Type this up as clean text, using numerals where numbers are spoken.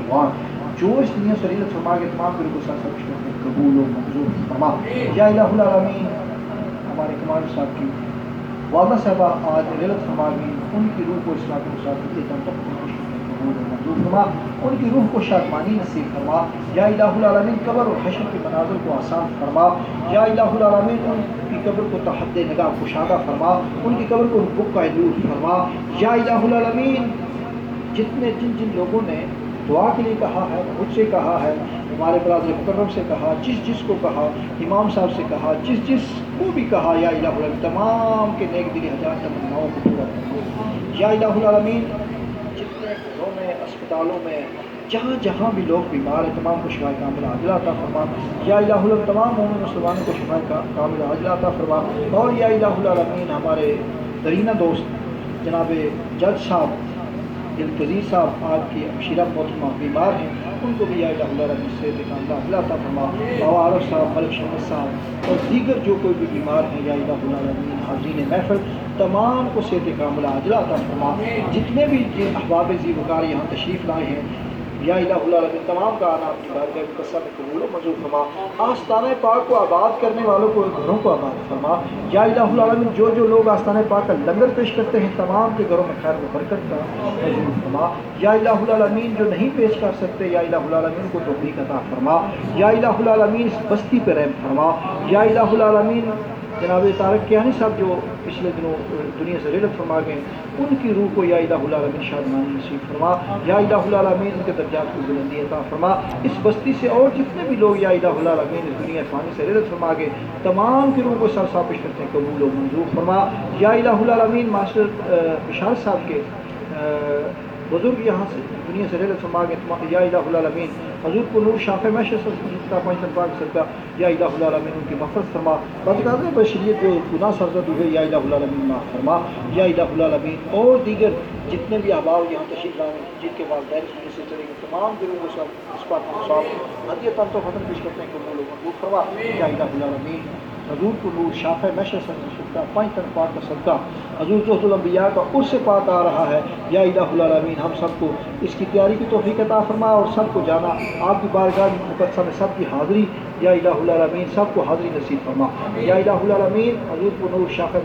عنوان جو اس دنیا سے ریلت فرما کے تمام پھر کو ساتھ سب قبول و منظور فرما. یا الہ العالمین ہمارے کمال صاحب کی والدہ صاحبہ آج ریلت فرما گئی, ان کی روح کو اصلاح کے ساتھ قبول و منظور فرما, ان کی روح کو شادمانی نصیب فرما. یا الہ العالمین قبر اور حشر کے مناظر کو آسان فرما. یا الہ العالمین ان کی قبر کو تحت نگاہ کشادہ فرما, ان کی قبر کو بقع نور فرما. یا الہ العالمین جن لوگوں نے دعا کے لیے کہا ہے, مجھ سے کہا ہے, ہمارے برادر مکرم سے کہا, جس کو کہا, امام صاحب سے کہا, جس کو بھی کہا, یا الہ العالمین تمام کے نیک دلی حاجات تمناؤں کو پورا فرما. یا الہ العالمین جتنے گھروں میں, اسپتالوں میں, جہاں بھی لوگ بیمار ہیں تمام کو شفا کاملہ عاجلہ عطا فرما. یا الہ العالمین تمام مومن مسلمانوں کو شفا کاملہ عاجلہ عطا فرما. اور یا الہ العالمین ہمارے درینہ دوست جناب جج صاحب دلکزیر صاحب آج کی ہمشیرہ محترمہ بیمار ہیں, ان کو بھی یا الہ العالمین سے کاملہ عاجلہ عطا فرما. بابا عارف صاحب, ملک شمس صاحب اور دیگر جو کوئی بھی بیمار ہیں, یا الہ العالمین حاضرین محفل تمام کو صحت کاملہ عاجلہ عطا فرما. جتنے بھی احباب ذی وقار یہاں تشریف لائے ہیں, یا الہ العالمین تمام کا آنا اپنی بارگاہ مقدسہ میں قبول و منظور فرما. آستانہ پاک کو آباد کرنے والوں کو گھروں کو آباد فرما. یا الہ العالمین جو لوگ آستانہ پاک کا لنگر پیش کرتے ہیں تمام کے گھروں میں خیر و برکت کا نزول فرما. یا الہ العالمین جو نہیں پیش کر سکتے, یا الہ العالمین کو توفیق عطا فرما. یا الہ العالمین اس بستی پہ رحم فرما. یا الہ العالمین جناب طارق کیانی صاحب جو پچھلے دنوں دنیا سے رحلت فرما گئے, ان کی روح کو یا الہ العالمین شادمانی نصیب فرما. یا الہ العالمین ان کے درجات کو بلندی عطا فرما. اس بستی سے اور جتنے بھی لوگ یا الہ العالمین اس دنیا فانی سے رحلت فرما گئے تمام کی روح کو سر ساپش کرتے ہیں قبول و منظور فرما. یا الہ العالمین ماسٹر بشار صاحب کے بزرگ یہاں سے دنیا سے رحلت فرما گئے, یا الہ العالمین حضور کو نور شافع محشر پاک صدقہ یا الہ العالمین ان کی مغفرت فرما. بدکار بشریت جو گناہ سرزد ہوئے یا الہ العالمین معاف فرما. یا الہ العالمین اور دیگر جتنے بھی احباب یہاں تشریف لائے ہیں جن کے والدین دنیا سے چلے گئے تمام دلوں کو سب اس بات کو صاف ہدیہ تن تو ختم پیش کرتے ہیں قبول و منظور فرما. یا الہ العالمین حضور کو نور شافع محشر صدقہ پانچ تن پاک کا صدقہ حضور زہد الانبیاء کا عرس پاک آ رہا ہے. یا الہ العالمین ہم سب کو اس کی تیاری کی توفیق عطا فرما اور سب کو جانا آپ کی بارگاہ مقدسہ میں سب کی حاضری, یا الہ العالمین سب کو حاضری نصیب فرما. یا الہ العالمین حضور کو نور شافع